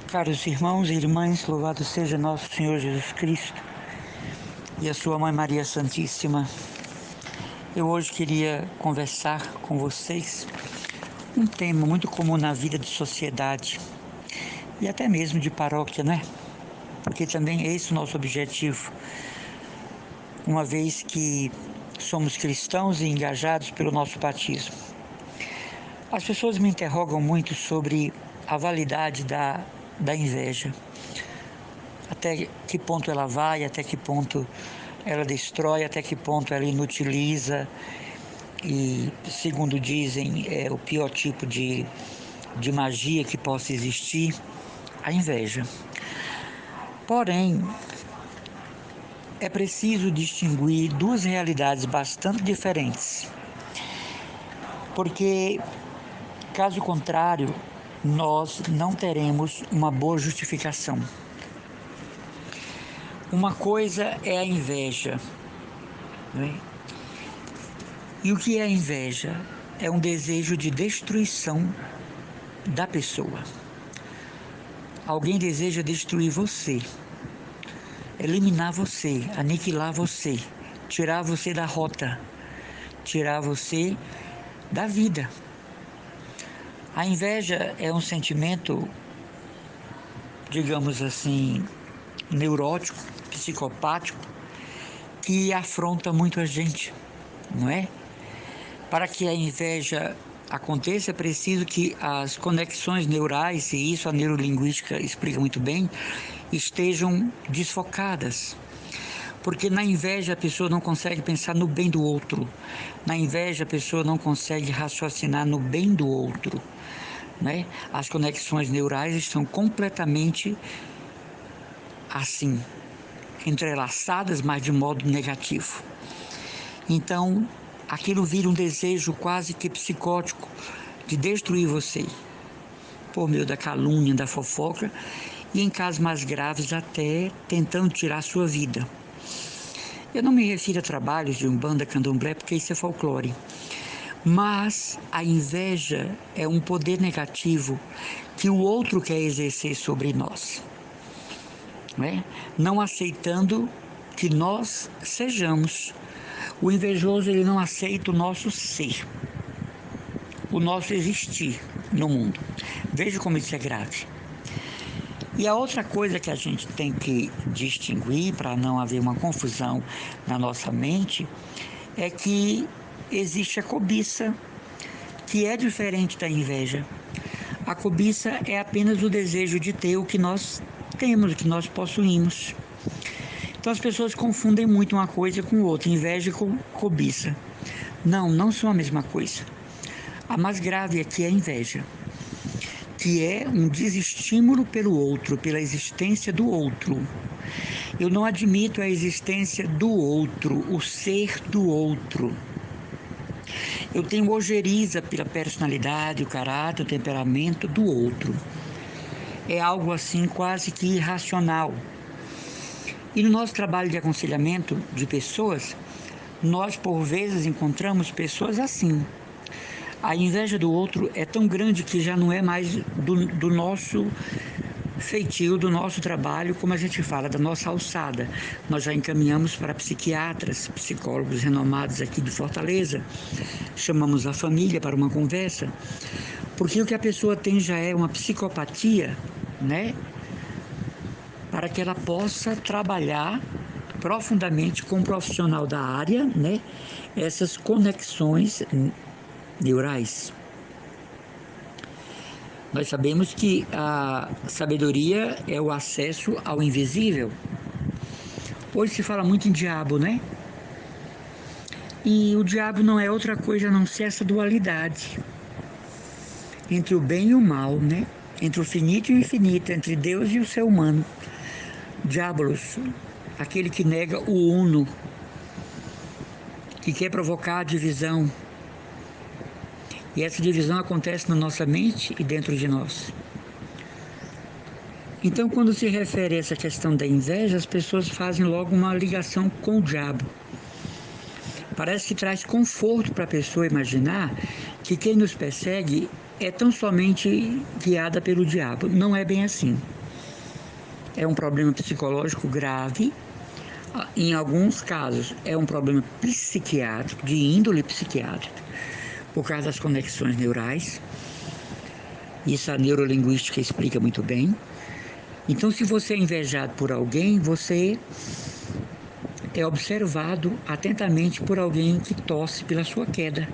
Caros irmãos e irmãs, louvado seja nosso Senhor Jesus Cristo e a sua Mãe Maria Santíssima. Eu hoje queria conversar com vocês um tema muito comum na vida de sociedade e até mesmo de paróquia, né? Porque também é esse o nosso objetivo, uma vez que somos cristãos e engajados pelo nosso batismo. As pessoas me interrogam muito sobre a validade da inveja. Até que ponto ela vai, até que ponto ela destrói, até que ponto ela inutiliza e, segundo dizem, é o pior tipo de magia que possa existir, a inveja. Porém, é preciso distinguir duas realidades bastante diferentes, porque, caso contrário, nós não teremos uma boa justificação. Uma coisa é a inveja, né? E o que é a inveja? É um desejo de destruição da pessoa. Alguém deseja destruir você, eliminar você, aniquilar você, tirar você da rota, tirar você da vida. A inveja é um sentimento, digamos assim, neurótico, psicopático, que afronta muito a gente, não é? Para que a inveja aconteça, é preciso que as conexões neurais, e isso a neurolinguística explica muito bem, estejam desfocadas. Porque na inveja a pessoa não consegue pensar no bem do outro. Na inveja a pessoa não consegue raciocinar no bem do outro, né? As conexões neurais estão completamente assim, entrelaçadas, mas de modo negativo. Então, aquilo vira um desejo quase que psicótico de destruir você, por meio da calúnia, da fofoca, e em casos mais graves até tentando tirar a sua vida. Eu não me refiro a trabalhos de umbanda, candomblé, porque isso é folclore. Mas a inveja é um poder negativo que o outro quer exercer sobre nós, né? Não aceitando que nós sejamos. O invejoso, ele não aceita o nosso ser, o nosso existir no mundo. Veja como isso é grave. E a outra coisa que a gente tem que distinguir, para não haver uma confusão na nossa mente, é que existe a cobiça, que é diferente da inveja. A cobiça é apenas o desejo de ter o que nós temos, o que nós possuímos. Então as pessoas confundem muito uma coisa com outra, inveja com cobiça. Não são a mesma coisa. A mais grave aqui é a inveja, que é um desestímulo pelo outro, pela existência do outro. Eu não admito a existência do outro, o ser do outro. Eu tenho ojeriza pela personalidade, o caráter, o temperamento do outro. É algo assim quase que irracional. E no nosso trabalho de aconselhamento de pessoas, nós por vezes encontramos pessoas assim. A inveja do outro é tão grande que já não é mais do nosso feitio, do nosso trabalho, como a gente fala, da nossa alçada. Nós já encaminhamos para psiquiatras, psicólogos renomados aqui de Fortaleza, chamamos a família para uma conversa, porque o que a pessoa tem já é uma psicopatia, né? Para que ela possa trabalhar profundamente com um profissional da área, né? Essas conexões neurais. Nós sabemos que a sabedoria é o acesso ao invisível. Hoje se fala muito em diabo, né? E o diabo não é outra coisa a não ser essa dualidade entre o bem e o mal, né? Entre o finito e o infinito, entre Deus e o ser humano. Diabolos, aquele que nega o uno, que quer provocar a divisão. E essa divisão acontece na nossa mente e dentro de nós. Então, quando se refere a essa questão da inveja, as pessoas fazem logo uma ligação com o diabo. Parece que traz conforto para a pessoa imaginar que quem nos persegue é tão somente guiada pelo diabo. Não é bem assim. É um problema psicológico grave. Em alguns casos, é um problema psiquiátrico, de índole psiquiátrica, por causa das conexões neurais. Isso a neurolinguística explica muito bem. Então, se você é invejado por alguém, você é observado atentamente por alguém que torce pela sua queda,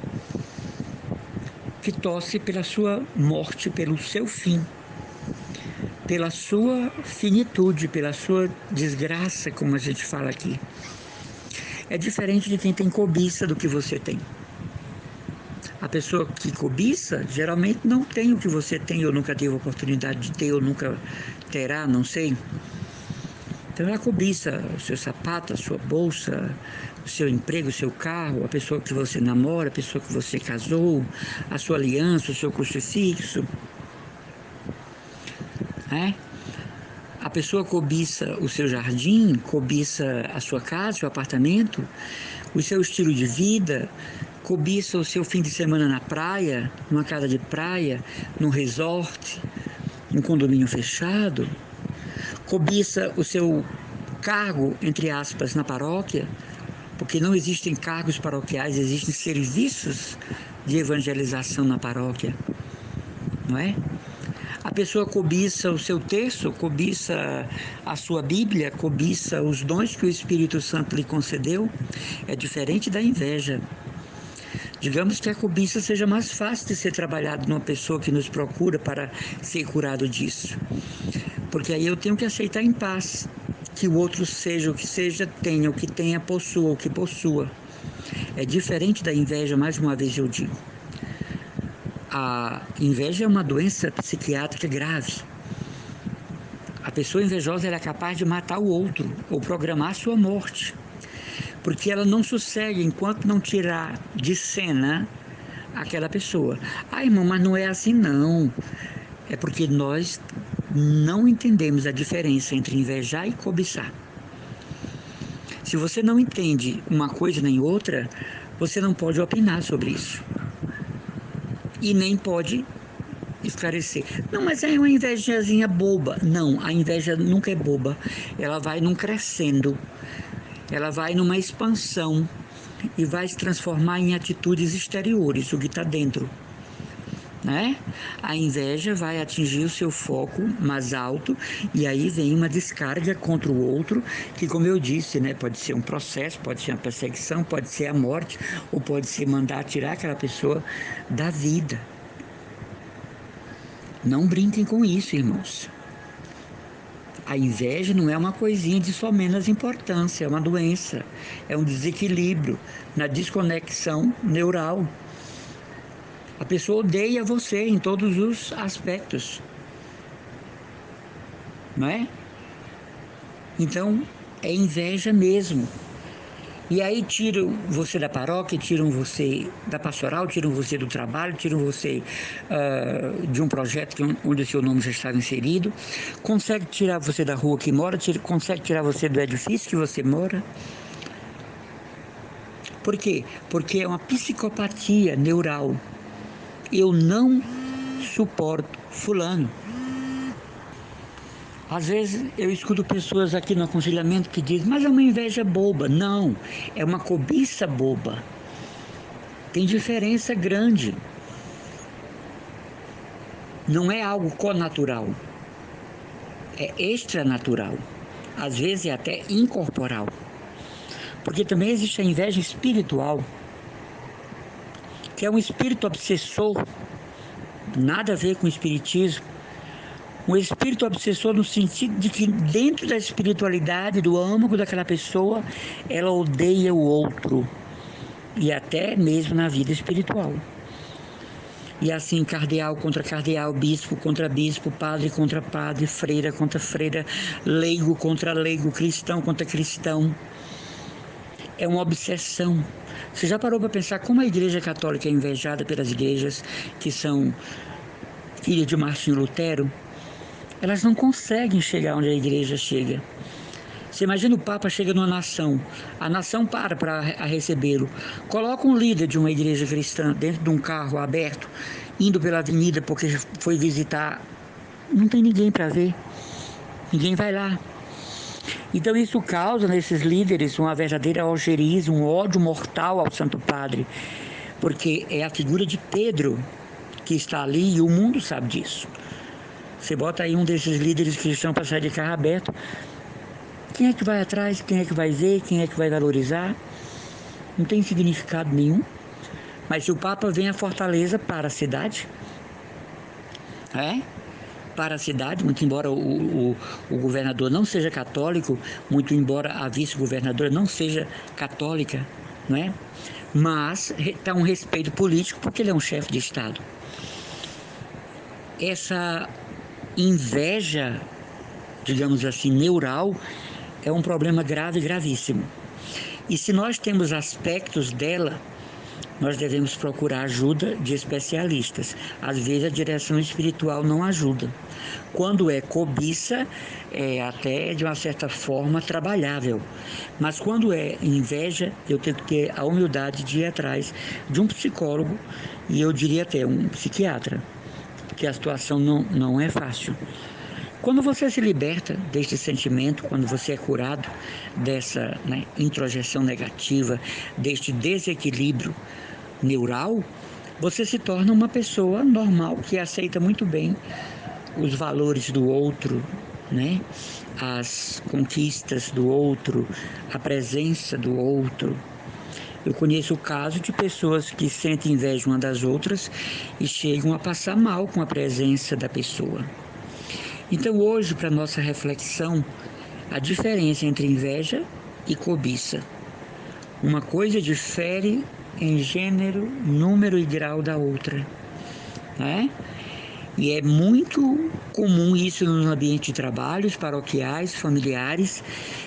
que torce pela sua morte, pelo seu fim, pela sua finitude, pela sua desgraça, como a gente fala aqui. É diferente de quem tem cobiça do que você tem. A pessoa que cobiça geralmente não tem o que você tem, ou nunca teve a oportunidade de ter, ou nunca terá, não sei. Então ela cobiça o seu sapato, a sua bolsa, o seu emprego, o seu carro, a pessoa que você namora, a pessoa que você casou, a sua aliança, o seu crucifixo. Né? A pessoa cobiça o seu jardim, cobiça a sua casa, o seu apartamento, o seu estilo de vida, cobiça o seu fim de semana na praia, numa casa de praia, num resort, num condomínio fechado, cobiça o seu cargo, entre aspas, na paróquia, porque não existem cargos paroquiais, existem serviços de evangelização na paróquia, não é? A pessoa cobiça o seu texto, cobiça a sua Bíblia, cobiça os dons que o Espírito Santo lhe concedeu. É diferente da inveja. Digamos que a cobiça seja mais fácil de ser trabalhado numa pessoa que nos procura para ser curado disso. Porque aí eu tenho que aceitar em paz que o outro seja o que seja, tenha o que tenha, possua o que possua. É diferente da inveja, mais uma vez eu digo. A inveja é uma doença psiquiátrica grave. A pessoa invejosa ela é capaz de matar o outro ou programar a sua morte, porque ela não sossegue enquanto não tirar de cena aquela pessoa. Ah, irmão, mas não é assim não. É porque nós não entendemos a diferença entre invejar e cobiçar. Se você não entende uma coisa nem outra, você não pode opinar sobre isso. E nem pode esclarecer. Não, mas é uma invejazinha boba. Não, a inveja nunca é boba. Ela vai num crescendo. Ela vai numa expansão e vai se transformar em atitudes exteriores, o que está dentro. Né? A inveja vai atingir o seu foco mais alto e aí vem uma descarga contra o outro, que, como eu disse, né, pode ser um processo, pode ser uma perseguição, pode ser a morte, ou pode ser mandar tirar aquela pessoa da vida. Não brinquem com isso, irmãos. A inveja não é uma coisinha de só menos importância, é uma doença, é um desequilíbrio na desconexão neural. A pessoa odeia você em todos os aspectos, não é? Então, é inveja mesmo. E aí tiram você da paróquia, tiram você da pastoral, tiram você do trabalho, tiram você de um projeto onde o seu nome já estava inserido, consegue tirar você da rua que mora, consegue tirar você do edifício que você mora. Por quê? Porque é uma psicopatia neural. Eu não suporto fulano. Às vezes eu escuto pessoas aqui no aconselhamento que dizem, mas é uma inveja boba. Não, é uma cobiça boba. Tem diferença grande. Não é algo connatural. É extranatural. Às vezes é até incorporal. Porque também existe a inveja espiritual, que é um espírito obsessor, nada a ver com o espiritismo. Um espírito obsessor no sentido de que dentro da espiritualidade, do âmago daquela pessoa, ela odeia o outro. E até mesmo na vida espiritual. E assim, cardeal contra cardeal, bispo contra bispo, padre contra padre, freira contra freira, leigo contra leigo, cristão contra cristão. É uma obsessão. Você já parou para pensar como a Igreja Católica é invejada pelas igrejas que são filhas de Martinho Lutero? Elas não conseguem chegar onde a igreja chega. Você imagina o Papa chega numa nação, a nação para recebê-lo. Coloca um líder de uma igreja cristã dentro de um carro aberto indo pela avenida porque foi visitar, não tem ninguém para ver, ninguém vai lá. Então isso causa nesses líderes uma verdadeira algeriza, um ódio mortal ao Santo Padre, porque é a figura de Pedro que está ali e o mundo sabe disso. Você bota aí um desses líderes cristãos para sair de carro aberto, quem é que vai atrás, quem é que vai ver, quem é que vai valorizar? Não tem significado nenhum. Mas se o Papa vem à Fortaleza para a cidade, para a cidade, muito embora o governador não seja católico, muito embora a vice-governadora não seja católica, não é? Mas está um respeito político porque ele é um chefe de Estado. Essa inveja, digamos assim, neural, é um problema grave, gravíssimo. E se nós temos aspectos dela, nós devemos procurar ajuda de especialistas. Às vezes a direção espiritual não ajuda. Quando é cobiça, é até de uma certa forma trabalhável. Mas quando é inveja, eu tenho que ter a humildade de ir atrás de um psicólogo e eu diria até um psiquiatra, porque a situação não é fácil. Quando você se liberta deste sentimento, quando você é curado dessa introjeção negativa, deste desequilíbrio neural, você se torna uma pessoa normal que aceita muito bem os valores do outro, as conquistas do outro, a presença do outro. Eu conheço o caso de pessoas que sentem inveja uma das outras e chegam a passar mal com a presença da pessoa. Então hoje, para nossa reflexão, a diferença entre inveja e cobiça. Uma coisa difere em gênero, número e grau da outra, E é muito comum isso nos ambientes de trabalhos, paroquiais, familiares,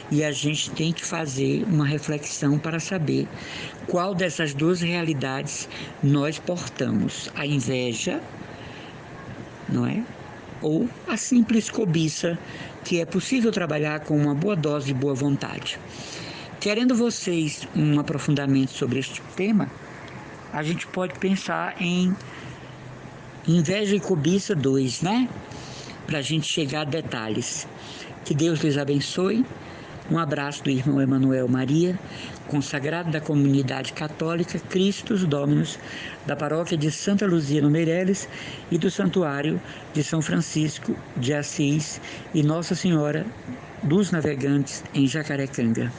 e a gente tem que fazer uma reflexão para saber qual dessas duas realidades nós portamos, a inveja, ou a simples cobiça, que é possível trabalhar com uma boa dose de boa vontade. Querendo vocês um aprofundamento sobre este tema, a gente pode pensar em Inveja e Cobiça 2, Para a gente chegar a detalhes. Que Deus lhes abençoe. Um abraço do irmão Emanuel Maria, consagrado da comunidade católica Christus Dominus, da paróquia de Santa Luzia no Meireles e do santuário de São Francisco de Assis e Nossa Senhora dos Navegantes em Jacarecanga.